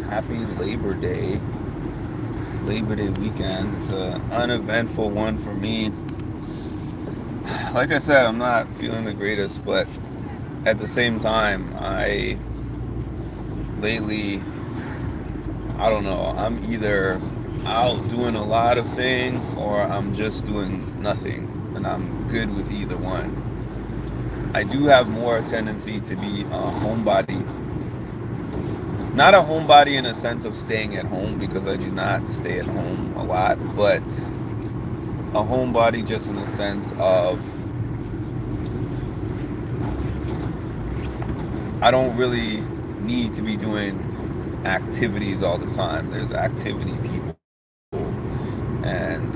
Happy Labor Day weekend. It's an uneventful one for me. Like I said, I'm not feeling the greatest, but at the same time, lately, I don't know, I'm either out doing a lot of things or I'm just doing nothing, and I'm good with either one. I do have more tendency to be a homebody. Not a homebody in a sense of staying at home because I do not stay at home a lot, but a homebody just in the sense of I don't really need to be doing activities all the time. There's activity people, and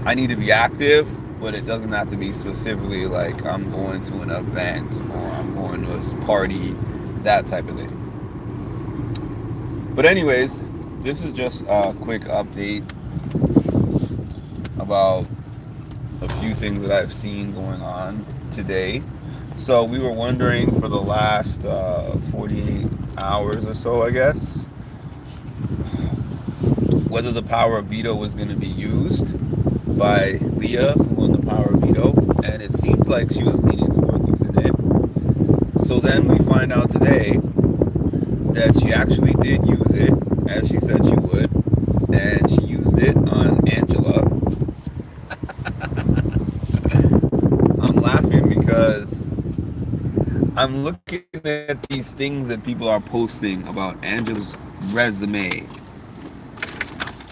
I need to be active, but it doesn't have to be specifically like I'm going to an event or I'm going to a party, that type of thing. But anyways, this is just a quick update about a few things that I've seen going on today. So we were wondering for the last 48 hours or so, I guess, whether the power of veto was going to be used by Leah, who won the power of veto, and it seemed like she was leaning towards using it. So then we find out today that she actually did use it, as she said she would, and she used it on Angela. I'm laughing because I'm looking at these things that people are posting about Angela's resume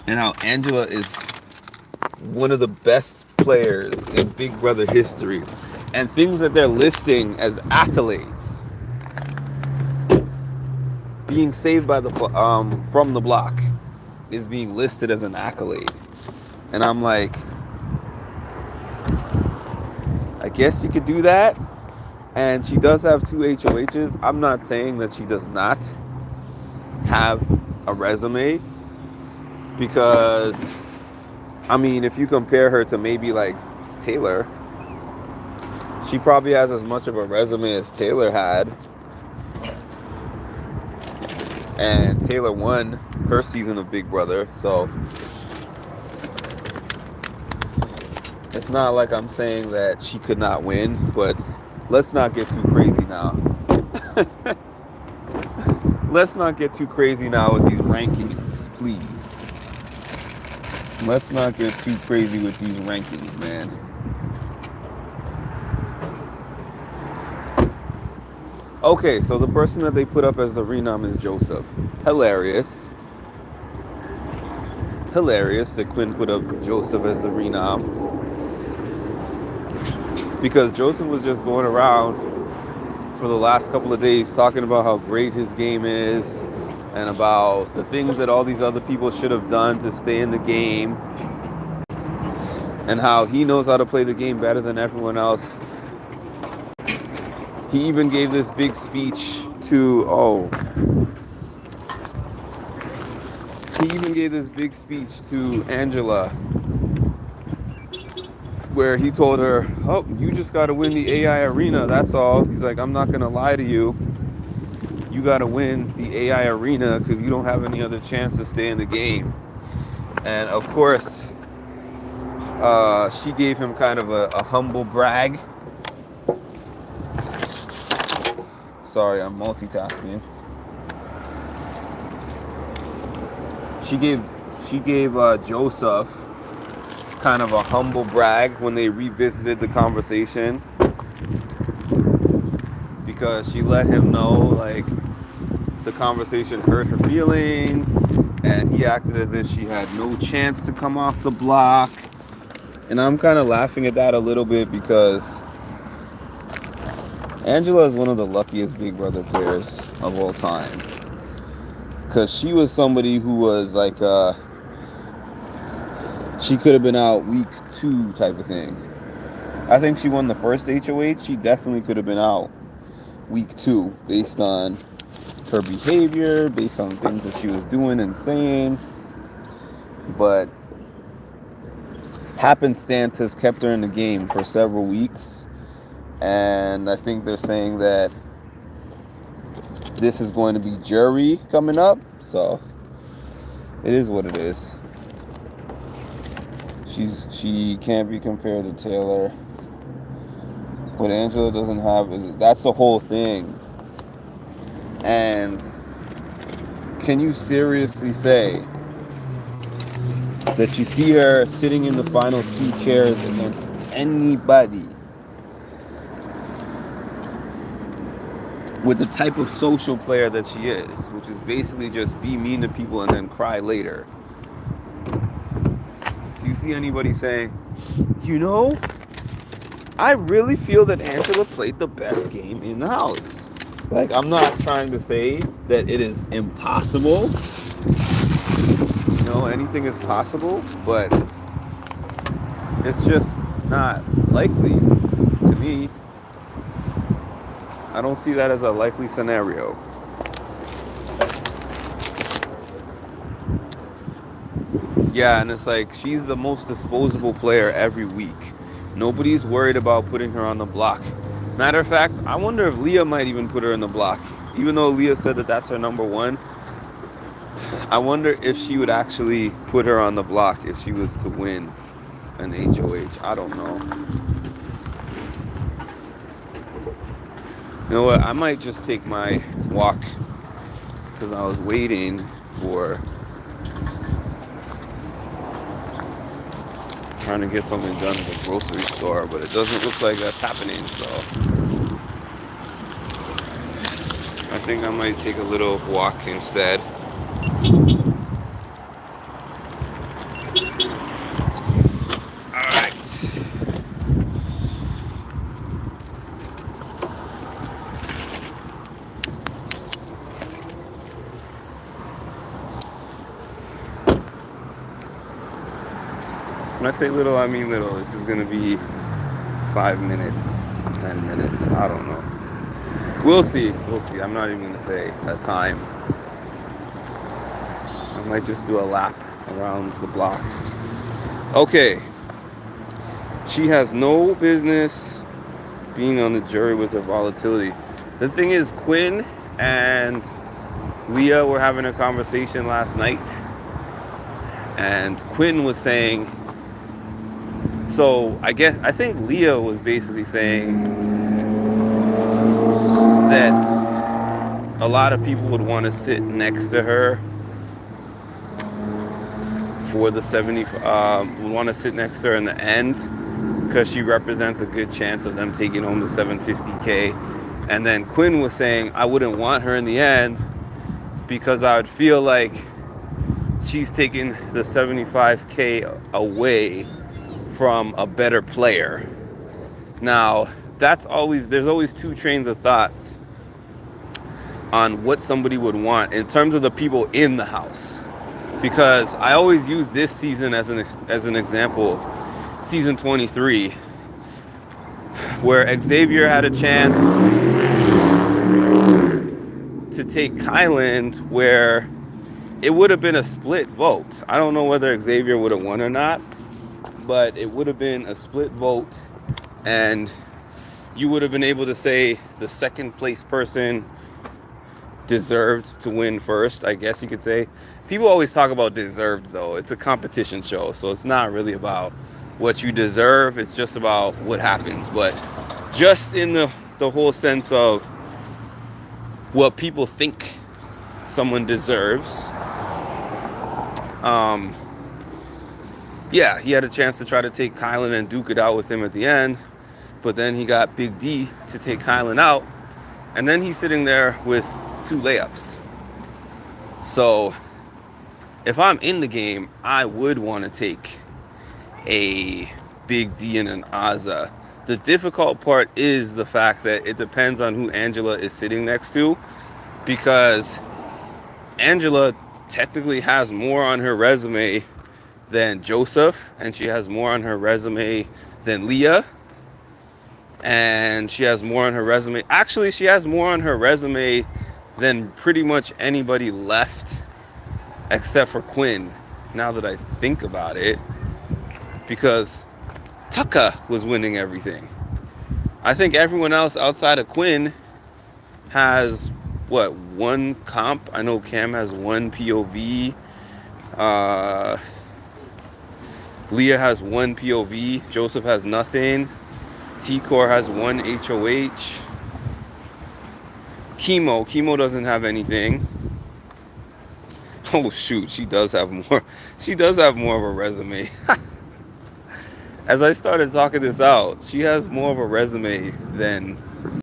and how Angela is one of the best players in Big Brother history, and things that they're listing as accolades. Being saved by the from the block is being listed as an accolade, and I'm like, I guess you could do that. And she does have two HOHs. I'm not saying that she does not have a resume because, I mean, if you compare her to maybe like Taylor, she probably has as much of a resume as Taylor had. And Taylor won her season of Big Brother, so it's not like I'm saying that she could not win, but let's not get too crazy now. Let's not get too crazy now with these rankings, please. Let's not get too crazy with these rankings, man. Okay, so the person that they put up as the renom is Joseph. Hilarious. Hilarious that Quinn put up Joseph as the renom. Because Joseph was just going around for the last couple of days talking about how great his game is and about the things that all these other people should have done to stay in the game and how he knows how to play the game better than everyone else. He even gave this big speech to Angela where he told her, "Oh, you just got to win the AI arena, that's all." He's like, "I'm not going to lie to you. You got to win the AI arena because you don't have any other chance to stay in the game." And of course, she gave him kind of a humble brag. Sorry, I'm multitasking. She gave Joseph kind of a humble brag when they revisited the conversation, because she let him know like the conversation hurt her feelings and he acted as if she had no chance to come off the block. And I'm kind of laughing at that a little bit because Angela is one of the luckiest Big Brother players of all time, because she was somebody who was like she could have been out week 2 type of thing. I think she won the first HOH. She definitely could have been out week 2 based on her behavior, based on things that she was doing and saying. But happenstance has kept her in the game for several weeks. And I think they're saying that this is going to be jury coming up, so it is what it is. She can't be compared to Taylor. What Angela doesn't have is, that's the whole thing. And can you seriously say that you see her sitting in the final 2 chairs against anybody with the type of social player that she is, which is basically just be mean to people and then cry later? Do you see anybody saying, I really feel that Angela played the best game in the house? Like, I'm not trying to say that it is impossible. Anything is possible, but it's just not likely to me. I don't see that as a likely scenario. Yeah, and it's like she's the most disposable player every week. Nobody's worried about putting her on the block. Matter of fact, I wonder if Leah might even put her in the block. Even though Leah said that that's her number one, I wonder if she would actually put her on the block if she was to win an HOH. I don't know. You know what? I might just take my walk because I was waiting for trying to get something done at the grocery store, but it doesn't look like that's happening, so I think I might take a little walk instead. Alright. When I say little, I mean little. This is going to be 5 minutes, 10 minutes. I don't know. We'll see. I'm not even going to say a time. I might just do a lap around the block. Okay. She has no business being on the jury with her volatility. The thing is, Quinn and Leah were having a conversation last night. And Quinn was saying, so I think Leah was basically saying that a lot of people would want to sit next to her for the 70, would want to sit next to her in the end because she represents a good chance of them taking home the $750K. And then Quinn was saying, I wouldn't want her in the end because I would feel like she's taking the $75K away from a better player. Now, there's always 2 trains of thoughts on what somebody would want in terms of the people in the house. Because I always use this season as an example, season 23, where Xavier had a chance to take Kyland, where it would have been a split vote. I don't know whether Xavier would have won or not, but it would have been a split vote, and you would have been able to say the second place person deserved to win first, I guess you could say. People always talk about deserved, though. It's a competition show, so it's not really about what you deserve. It's just about what happens. But just in the whole sense of what people think someone deserves, yeah, he had a chance to try to take Kylan and duke it out with him at the end, but then he got Big D to take Kylan out, and then he's sitting there with 2 layups. So if I'm in the game, I would want to take a Big D and an Azza. The difficult part is the fact that it depends on who Angela is sitting next to, because Angela technically has more on her resume than Joseph, and she has more on her resume than Leah, and she has more on her resume. Actually, she has more on her resume than pretty much anybody left except for Quinn, now that I think about it, because Tucker was winning everything. I think everyone else outside of Quinn has what, one comp. I know Cam has one POV. Uh, Leah has one POV. Joseph has nothing. T-Core has one HOH. Chemo doesn't have anything. Oh shoot, she does have more. She does have more of a resume. As I started talking this out, she has more of a resume than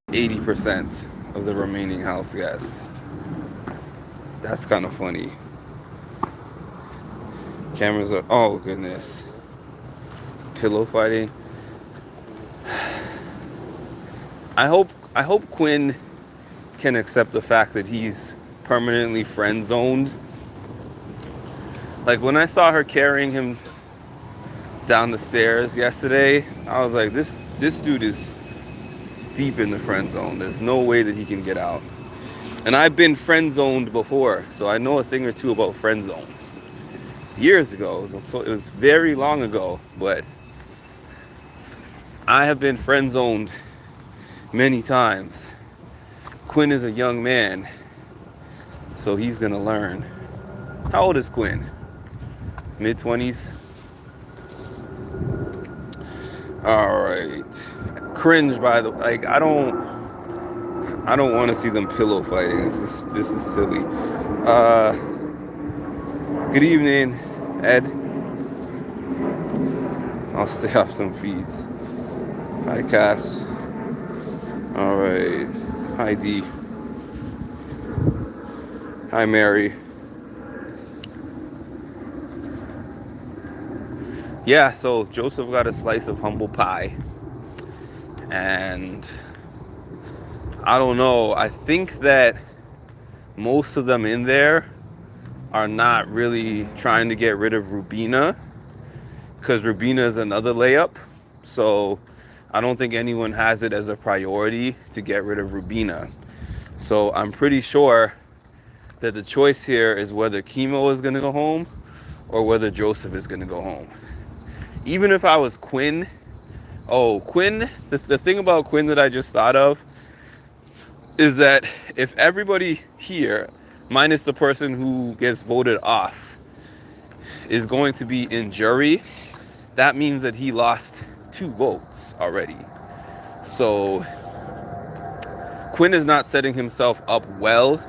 80% of the remaining house guests. That's kind of funny. Cameras are, oh goodness. Pillow fighting. I hope Quinn can accept the fact that he's permanently friend zoned. Like when I saw her carrying him down the stairs yesterday, I was like, this dude is deep in the friend zone. There's no way that he can get out. And I've been friend zoned before, so I know a thing or two about friend zone. Years ago, it was very long ago, but I have been friend zoned many times. Quinn is a young man, so he's gonna learn. How old is Quinn? Mid-20s? Alright. Cringe, by the way. Like, I don't want to see them pillow fighting. This is silly. Good evening, Ed. I'll stay off some feeds. Hi, Cass. Alright. Hi, D. Hi, Mary. Yeah, so Joseph got a slice of humble pie. And I don't know. I think that most of them in there are not really trying to get rid of Rubina, because Rubina is another layup. So I don't think anyone has it as a priority to get rid of Rubina. So I'm pretty sure that the choice here is whether Chemo is going to go home or whether Joseph is going to go home. Even if I was Quinn, the thing about Quinn that I just thought of is that if everybody here, minus the person who gets voted off, is going to be in jury, that means that he lost 2 votes already. So Quinn is not setting himself up well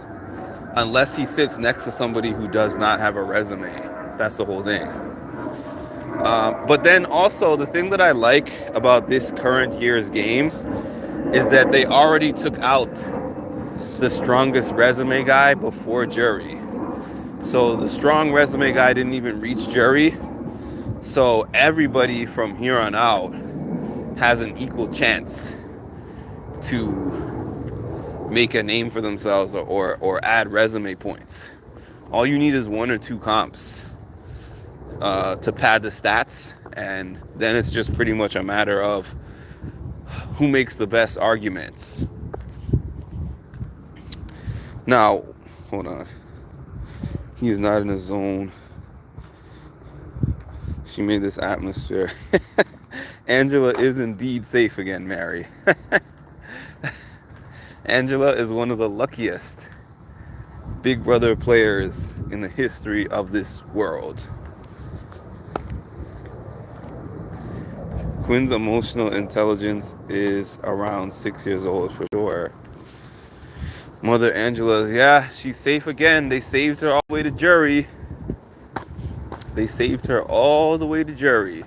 unless he sits next to somebody who does not have a resume. That's the whole thing. But then also the thing that I like about this current year's game is that they already took out the strongest resume guy before jury. So the strong resume guy didn't even reach jury. So everybody from here on out has an equal chance to make a name for themselves or add resume points. All you need is 1 or 2 comps to pad the stats, and then it's just pretty much a matter of who makes the best arguments. Now, hold on. He is not in the zone. She made this atmosphere. Angela is indeed safe again, Mary. Angela is one of the luckiest Big Brother players in the history of this world. Quinn's emotional intelligence is around 6 years old for sure. Mother Angela, yeah, she's safe again. They saved her all the way to jury. They saved her all the way to jury.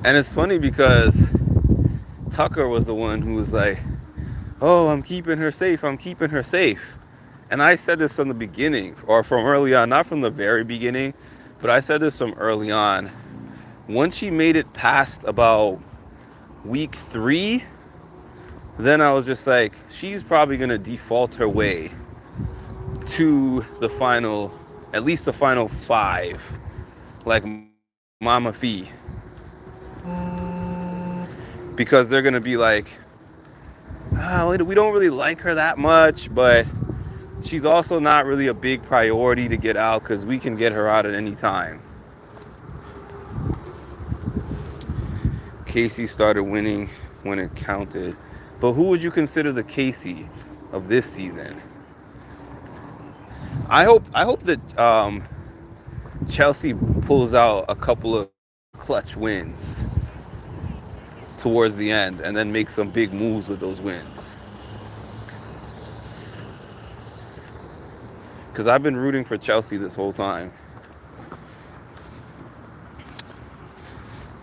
And it's funny because Tucker was the one who was like, oh, I'm keeping her safe. I'm keeping her safe. And I said this from the beginning, or from early on, not from the very beginning, but I said this from early on. Once she made it past about week 3, then I was just like, she's probably going to default her way to the final, at least the final 5, like Mama Fee. Because they're going to be like, we don't really like her that much, but she's also not really a big priority to get out because we can get her out at any time. Casey started winning when it counted. But who would you consider the Casey? of this season. I hope that Chelsea pulls out a couple of clutch wins towards the end and then makes some big moves with those wins. Because I've been rooting for Chelsea this whole time.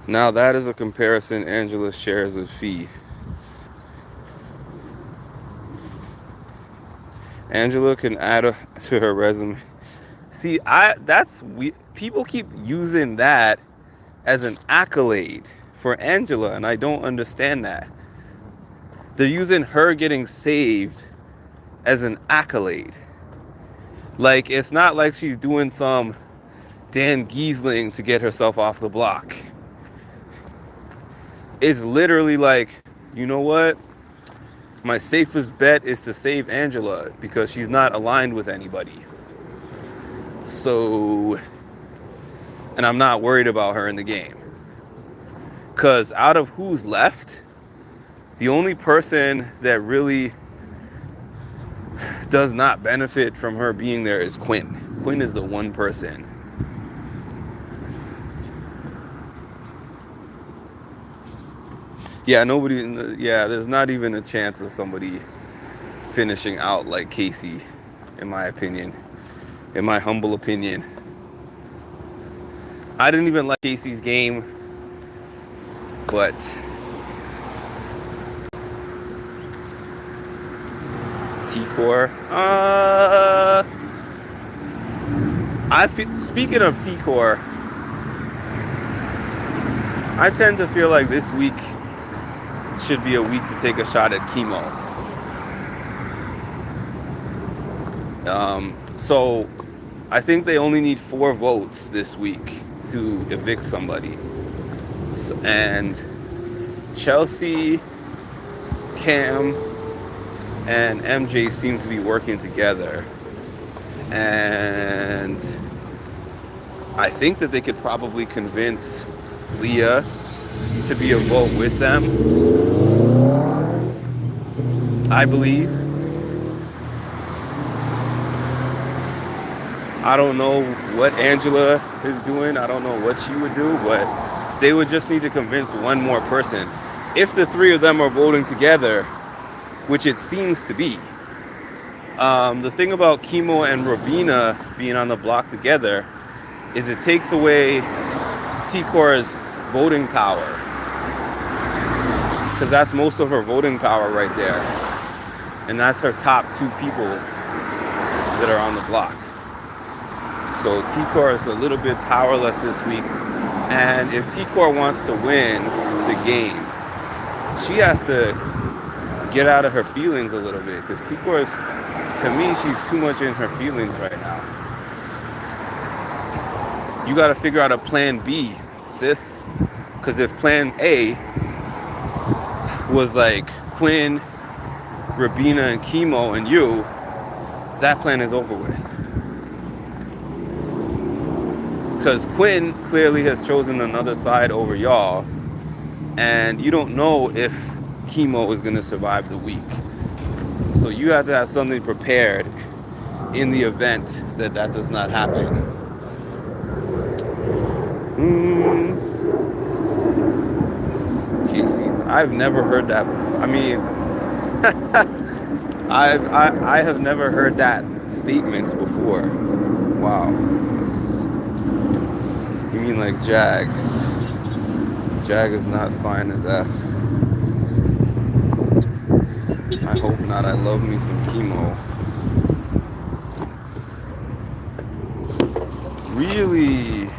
Now that is a comparison Angela shares with Fee. Angela can add to her resume. See, people keep using that as an accolade for Angela, and I don't understand that. They're using her getting saved as an accolade. Like, it's not like she's doing some Dan Giesling to get herself off the block. It's literally like, you know what? My safest bet is to save Angela because she's not aligned with anybody. So, and I'm not worried about her in the game. Because out of who's left, the only person that really does not benefit from her being there is Quinn. Quinn is the one person. Yeah, there's not even a chance of somebody finishing out like Casey, in my opinion. In my humble opinion. I didn't even like Casey's game, but T-Core. Speaking of T-Core, I tend to feel like this week should be a week to take a shot at chemo. So I think they only need 4 votes this week to evict somebody. And Chelsea, Cam, and MJ seem to be working together. And I think that they could probably convince Leah to be a vote with them. I believe. I don't know what Angela is doing. I don't know what she would do, but they would just need to convince one more person. If the 3 of them are voting together, which it seems to be. The thing about Chemo and Ravina being on the block together is it takes away T-Core's voting power. Because that's most of her voting power right there. And that's her top 2 people that are on the block. So T-Core is a little bit powerless this week. And if T-Core wants to win the game, she has to get out of her feelings a little bit. Because T-Core is, to me, she's too much in her feelings right now. You got to figure out a plan B, sis. Because if plan A was like Quinn, Rabina, and Chemo, and you, that plan is over with. Because Quinn clearly has chosen another side over y'all, and you don't know if Chemo is going to survive the week. So you have to have something prepared in the event that that does not happen. Casey, I've never heard that before. I mean, I have never heard that statement before. Wow. You mean like Jag? Jag is not fine as F. I hope not. I love me some Chemo. Really?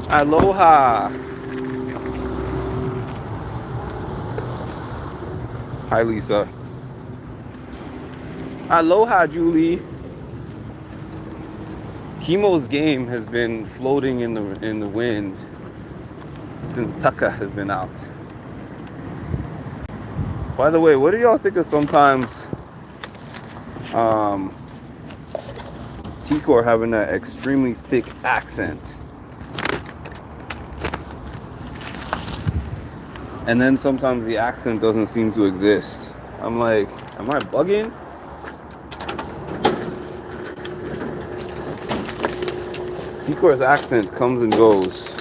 Aloha. Hi, Lisa. Aloha, Julie. Chemo's game has been floating in the wind since Tucker has been out. By the way, what do y'all think of sometimes T-Core having that extremely thick accent? And then sometimes the accent doesn't seem to exist. I'm like, am I bugging? Secor's accent comes and goes,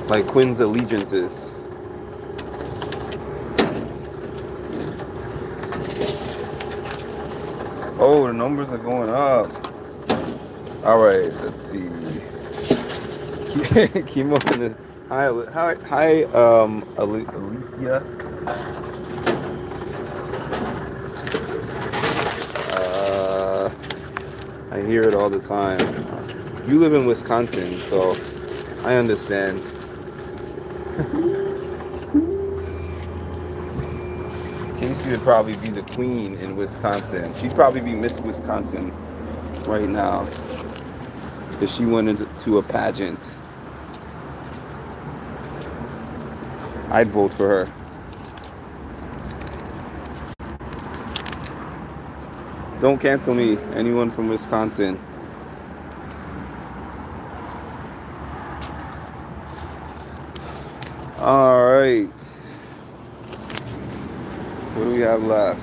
like Quinn's allegiances. Oh, the numbers are going up. All right, let's see. Chemo in the hi, Alicia. I hear it all the time. You live in Wisconsin, so I understand. Casey would probably be the queen in Wisconsin. She'd probably be Miss Wisconsin right now if she went into a pageant. I'd vote for her. Don't cancel me, anyone from Wisconsin. All right. What do we have left?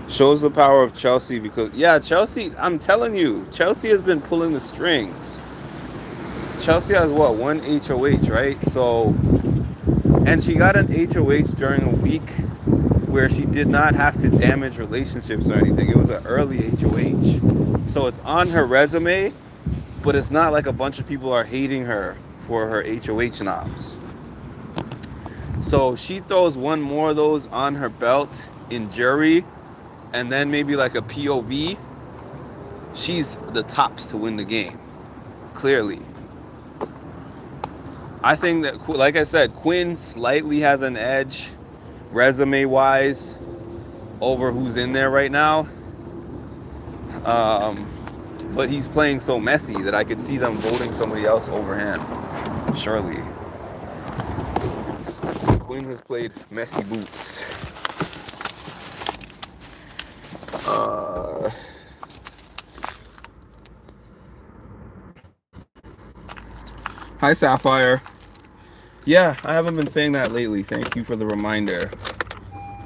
Shows the power of Chelsea because, yeah, Chelsea, I'm telling you, Chelsea has been pulling the strings. Chelsea has what? One HOH, right? So, and she got an HOH during a week where she did not have to damage relationships or anything. It was an early HOH. So it's on her resume, but it's not like a bunch of people are hating her for her HOH knobs. So she throws one more of those on her belt in jury, and then maybe like a POV. She's the tops to win the game, clearly. I think that, like I said, Quinn slightly has an edge resume-wise over who's in there right now. But he's playing so messy that I could see them voting somebody else over him. Surely. Quinn has played messy boots. Hi, Sapphire. Yeah, I haven't been saying that lately. Thank you for the reminder.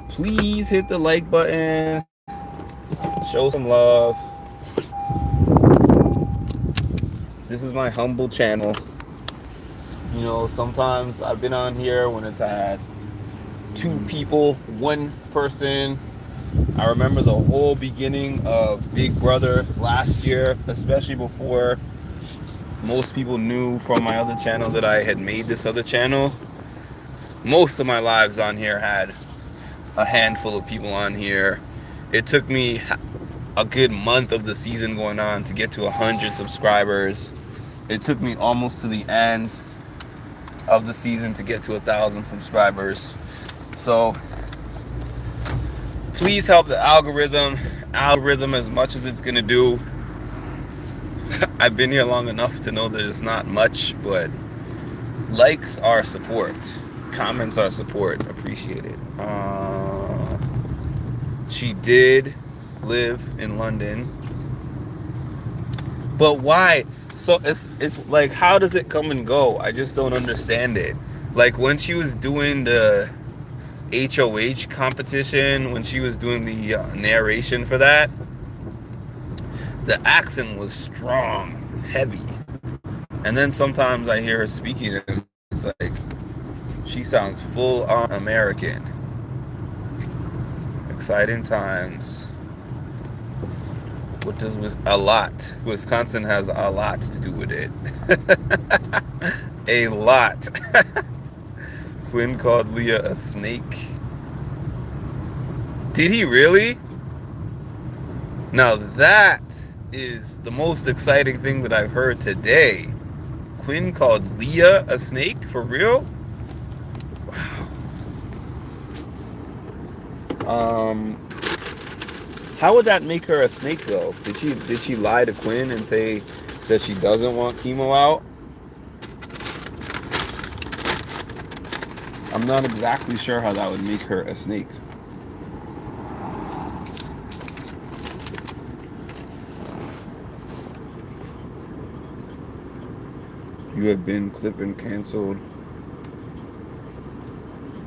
Please hit the like button. Show some love. This is my humble channel. You know, sometimes I've been on here when it's had 2 people, 1 person. I remember the whole beginning of Big Brother last year, especially before most people knew from my other channel that I had made this other channel. Most of my lives on here had a handful of people on here. It took me a good month of the season going on to get to 100 subscribers. It took me almost to the end of the season to get to 1,000 subscribers. So please help the algorithm as much as it's gonna do. I've been here long enough to know that it's not much, but likes are support, comments are support. Appreciate it. She did live in London, but why? So it's like, how does it come and go? I just don't understand it. Like when she was doing the HOH competition, when she was doing the narration for that, the accent was strong, heavy. And then sometimes I hear her speaking and it's like she sounds full on American. Exciting times. What does a lot? Wisconsin has a lot to do with it. A lot. Quinn called Leah a snake. Did he really? Now that is the most exciting thing that I've heard today. Quinn called Leah a snake? For real? Wow. How would that make her a snake though? Did she lie to Quinn and say that she doesn't want chemo out? I'm not exactly sure how that would make her a snake. You have been clipped and canceled.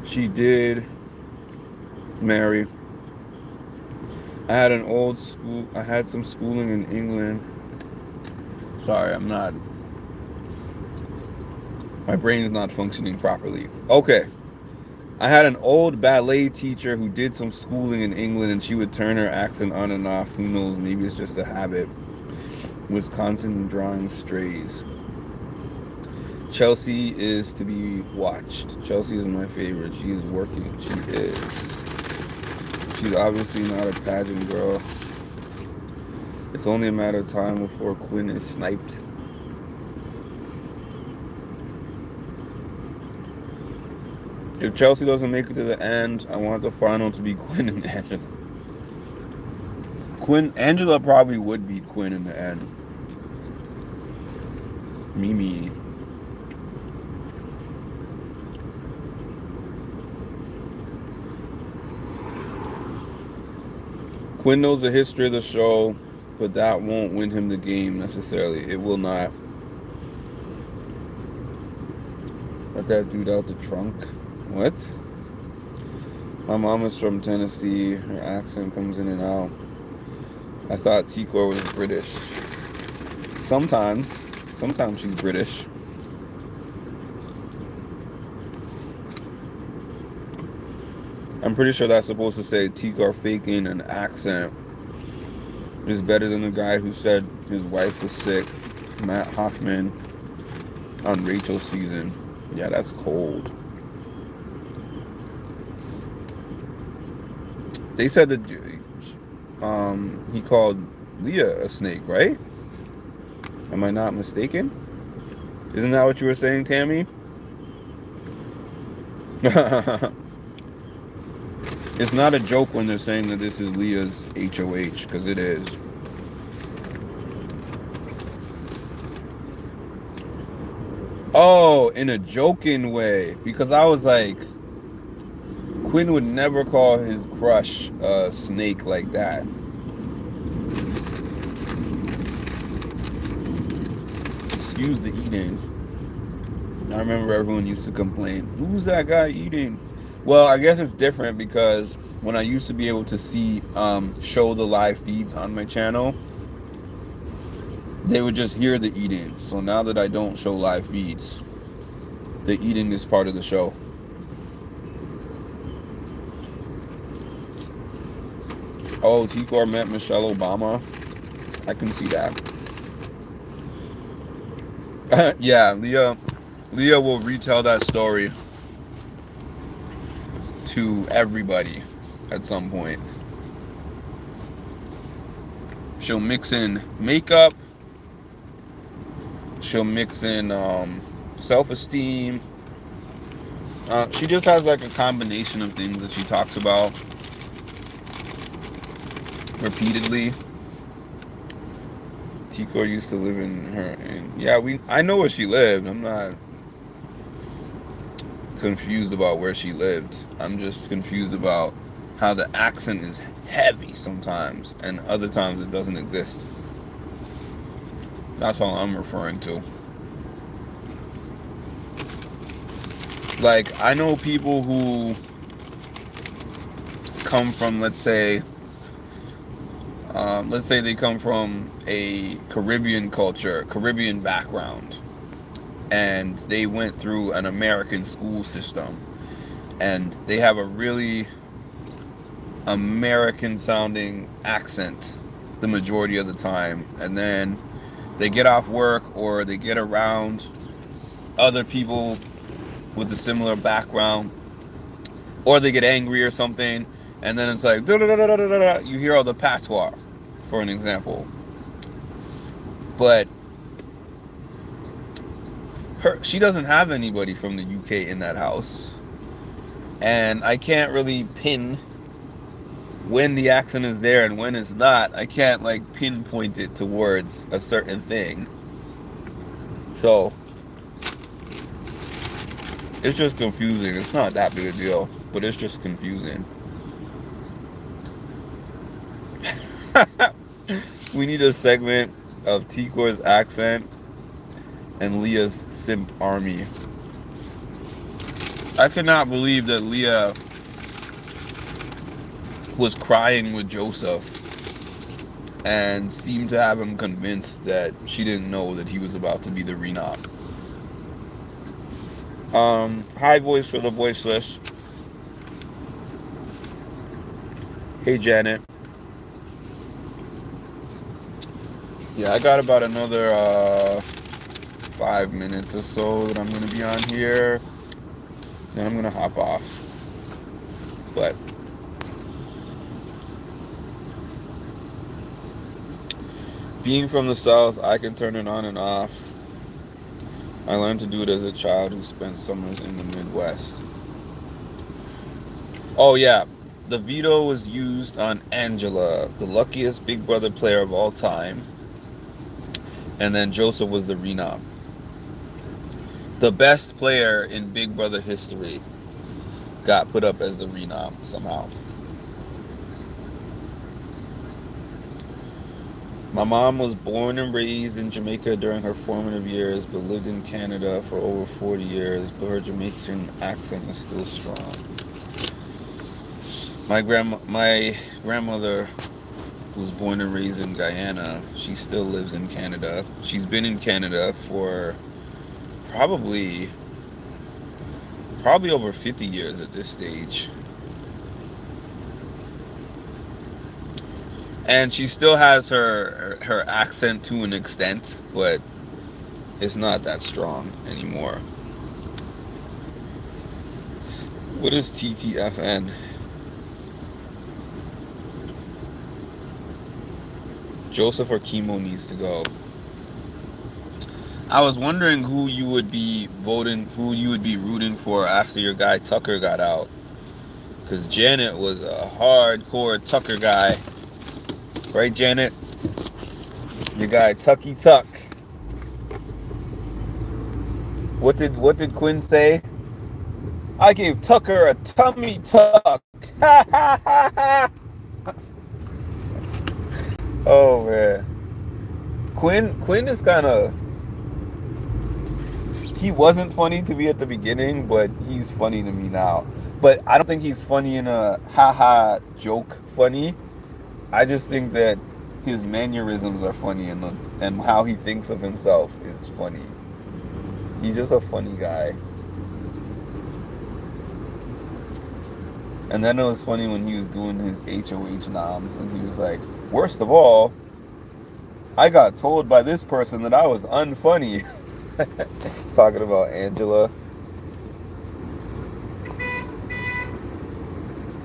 She did marry. I had some schooling in England. Sorry, my brain's not functioning properly. Okay. I had an old ballet teacher who did some schooling in England, and she would turn her accent on and off. Who knows? Maybe it's just a habit. Wisconsin drawing strays. Chelsea is to be watched. Chelsea is my favorite. She is working. She is. She's obviously not a pageant girl. It's only a matter of time before Quinn is sniped. If Chelsea doesn't make it to the end, I want the final to be Quinn and Angela. Angela probably would beat Quinn in the end. Mimi. Quinn knows the history of the show, but that won't win him the game necessarily. It will not. Let that dude out the trunk. What? My mom is from Tennessee. Her accent comes in and out. I thought Tikor was British. Sometimes she's British. I'm pretty sure that's supposed to say Tikor faking an accent is better than the guy who said his wife was sick, Matt Hoffman, on Rachel's season. Yeah, that's cold. They said that he called Leah a snake, right? Am I not mistaken? Isn't that what you were saying, Tammy? It's not a joke when they're saying that this is Leah's HOH, because it is. Oh, in a joking way. Because I was like, Quinn would never call his crush a snake like that. Excuse the eating. I remember everyone used to complain, who's that guy eating? Well, I guess it's different because when I used to be able to see, show the live feeds on my channel, they would just hear the eating. So now that I don't show live feeds, the eating is part of the show. Oh, Tikor met Michelle Obama. I can see that. Yeah, Leah will retell that story to everybody at some point. She'll mix in makeup. She'll mix in self-esteem. She just has like a combination of things that she talks about repeatedly. Tikor used to live in her, and yeah, I know where she lived. I'm not confused about where she lived. I'm just confused about how the accent is heavy sometimes, and other times it doesn't exist. That's all I'm referring to. Like, I know people who come from, let's say they come from a Caribbean culture, Caribbean background, and they went through an American school system, and they have a really American sounding accent the majority of the time, and then they get off work or they get around other people with a similar background, or they get angry or something, and then it's like you hear all the patois, for an example. But she doesn't have anybody from the UK in that house, and I can't really pin when the accent is there and when it's not. I can't like pinpoint it towards a certain thing. So it's just confusing. It's not that big a deal, but it's just confusing. We need a segment of Tikor's accent and Leah's simp army. I could not believe that Leah was crying with Joseph and seemed to have him convinced that she didn't know that he was about to be the renom. High voice for the voiceless. Hey Janet. Yeah, I got about another 5 minutes or so that I'm gonna be on here. Then I'm gonna hop off. But being from the South, I can turn it on and off. I learned to do it as a child who spent summers in the Midwest. Oh yeah, the veto was used on Angela, the luckiest Big Brother player of all time. And then Joseph was the renom. The best player in Big Brother history got put up as the renom somehow. My mom was born and raised in Jamaica during her formative years, but lived in Canada for over 40 years, but her Jamaican accent is still strong. My grandmother was born and raised in Guyana. She still lives in Canada. She's been in Canada for probably over 50 years at this stage. And she still has her accent to an extent, but it's not that strong anymore. What is TTFN? Joseph or Chemo needs to go. I was wondering who you would be rooting for after your guy Tucker got out. Because Janet was a hardcore Tucker guy. Right, Janet? Your guy Tucky Tuck. What did Quinn say? I gave Tucker a tummy tuck. Ha ha ha ha. Oh man. Quinn is kind of, he wasn't funny to me at the beginning, but he's funny to me now. But I don't think he's funny in a haha joke funny. I just think that his mannerisms are funny, and how he thinks of himself is funny. He's just a funny guy. And then it was funny when he was doing his HOH noms, and he was like, worst of all, I got told by this person that I was unfunny. Talking about Angela.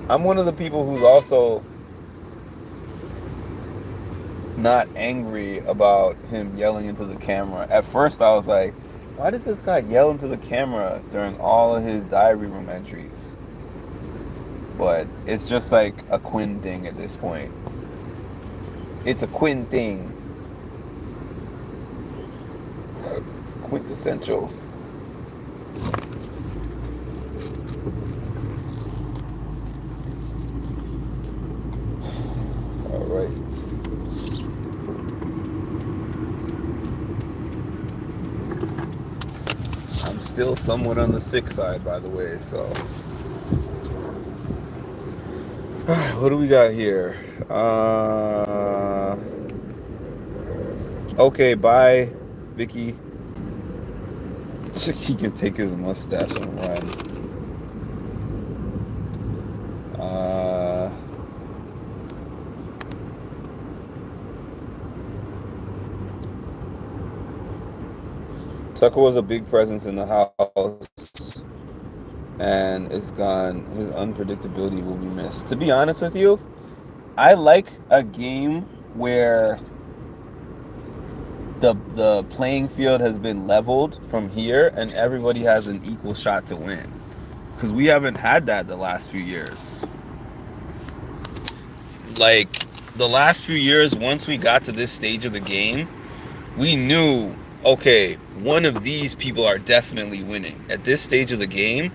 I'm one of the people who's also not angry about him yelling into the camera. At first I was like, why does this guy yell into the camera during all of his diary room entries? But it's just like a Quinn thing at this point. It's a Quinn thing. Quintessential. All right. I'm still somewhat on the sick side, by the way, so. What do we got here? Okay, bye, Vicky. He can take his mustache and run. Tucker was a big presence in the house, and it's gone. His unpredictability will be missed. To be honest with you, I like a game where the playing field has been leveled from here and everybody has an equal shot to win, because we haven't had that the last few years. Like the last few years, once we got to this stage of the game, we knew, okay, one of these people are definitely winning. At this stage of the game,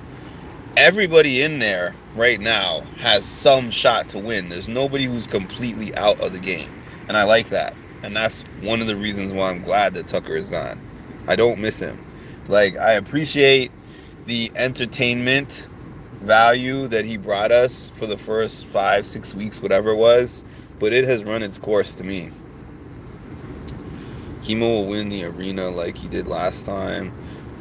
everybody in there right now has some shot to win. There's nobody who's completely out of the game, and I like that. And that's one of the reasons why I'm glad that Tucker is gone. I don't miss him. Like, I appreciate the entertainment value that he brought us for the first 5-6 weeks, whatever it was, but it has run its course to me. Chemo will win the arena like he did last time.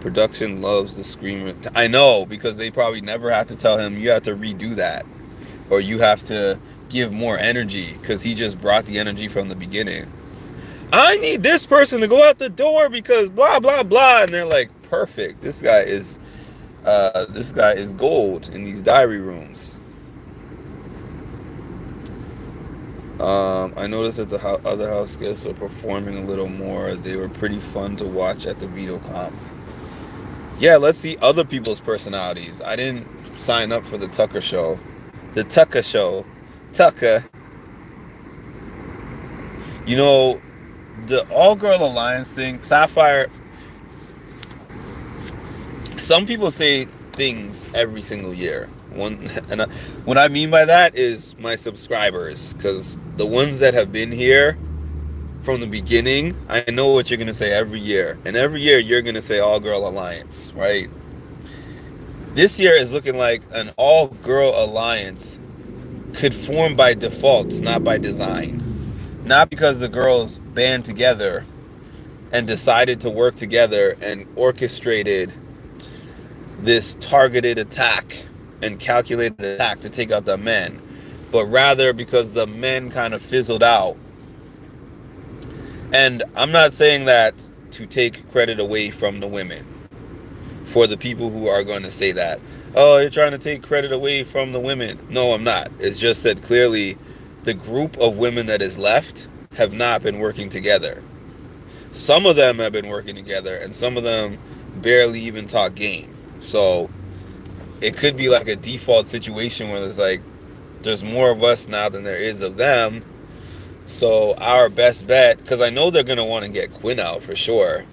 Production loves the screamer. I know, because they probably never have to tell him you have to redo that, or you have to give more energy, because he just brought the energy from the beginning. I need this person to go out the door because blah blah blah, and they're like, perfect. This guy is gold in these diary rooms. I noticed that the other house guests are performing a little more. They were pretty fun to watch at the Veto Comp. Yeah, let's see other people's personalities. I didn't sign up for the Tucker show. The Tucker show. Tucker. You know, the All Girl Alliance thing, Sapphire. Some people say things every single year. What I mean by that is my subscribers, because the ones that have been here from the beginning, I know what you're going to say every year. And every year you're going to say All Girl Alliance, right? This year is looking like an All Girl Alliance could form by default, not by design. Not because the girls band together and decided to work together and orchestrated this targeted attack and calculated attack to take out the men, but rather because the men kind of fizzled out. And I'm not saying that to take credit away from the women, for the people who are going to say that, oh, you're trying to take credit away from the women. No, I'm not. It's just that clearly the group of women that is left have not been working together. Some of them have been working together, and some of them barely even talk game. So it could be like a default situation where there's like, there's more of us now than there is of them. So our best bet, because I know they're going to want to get Quinn out for sure.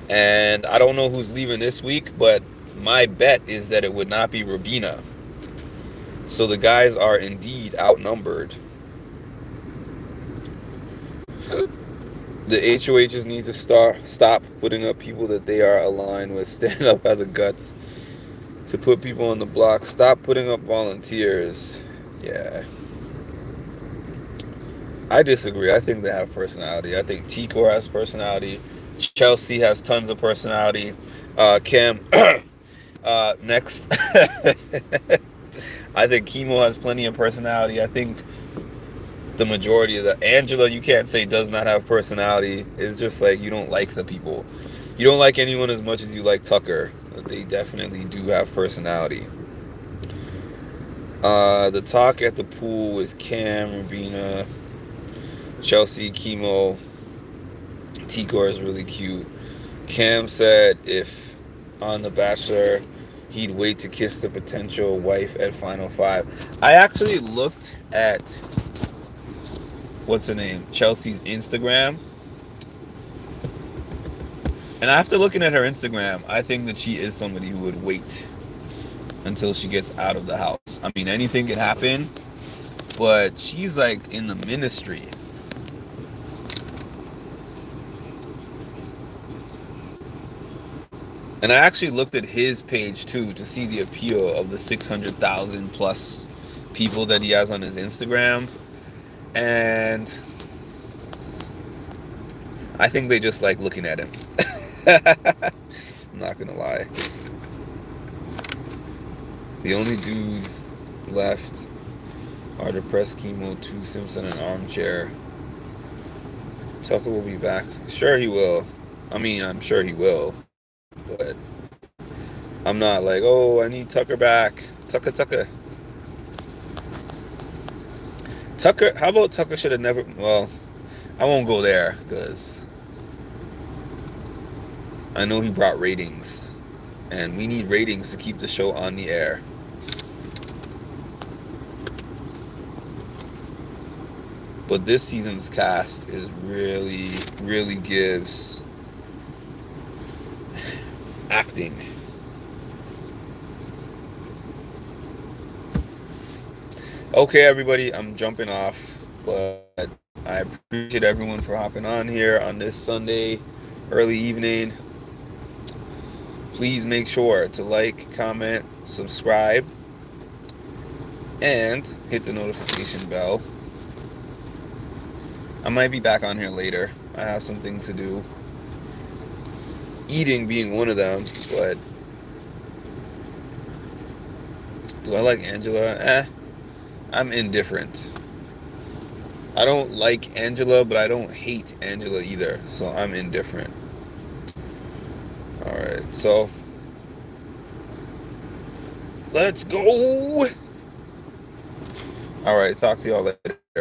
And I don't know who's leaving this week, but my bet is that it would not be Rubina. So the guys are indeed outnumbered. The HOHs need to stop putting up people that they are aligned with. Stand up, have the guts to put people on the block. Stop putting up volunteers. Yeah. I disagree. I think they have personality. I think T-Core has personality. Chelsea has tons of personality. Cam, next. I think Chemo has plenty of personality. I think the majority of the Angela, you can't say does not have personality. It's just like you don't like the people. You don't like anyone as much as you like Tucker. But they definitely do have personality. The talk at the pool with Cam, Rubina, Chelsea, Chemo, T-Core is really cute. Cam said if on The Bachelor, he'd wait to kiss the potential wife at Final 5. I actually looked at, what's her name, Chelsea's Instagram. And after looking at her Instagram, I think that she is somebody who would wait until she gets out of the house. I mean, anything could happen, but she's like in the ministry. And I actually looked at his page too to see the appeal of the 600,000 plus people that he has on his Instagram. And I think they just like looking at him. I'm not gonna lie. The only dudes left are Depressed Chemo, 2 Simpson, and Armchair. Tucker will be back. Sure he will. I mean, I'm sure he will. But I'm not like, oh, I need Tucker back. Tucker. How about Tucker should have never... Well, I won't go there because I know he brought ratings. And we need ratings to keep the show on the air. But this season's cast is really gives acting. Okay, everybody, I'm jumping off, but I appreciate everyone for hopping on here on this Sunday early evening. Please make sure to like, comment, subscribe, and hit the notification bell. I might be back on here later. I have some things to do. Eating being one of them, but do I like Angela? I'm indifferent. I don't like Angela, but I don't hate Angela either, so I'm indifferent. Alright, so let's go! Alright, talk to y'all later.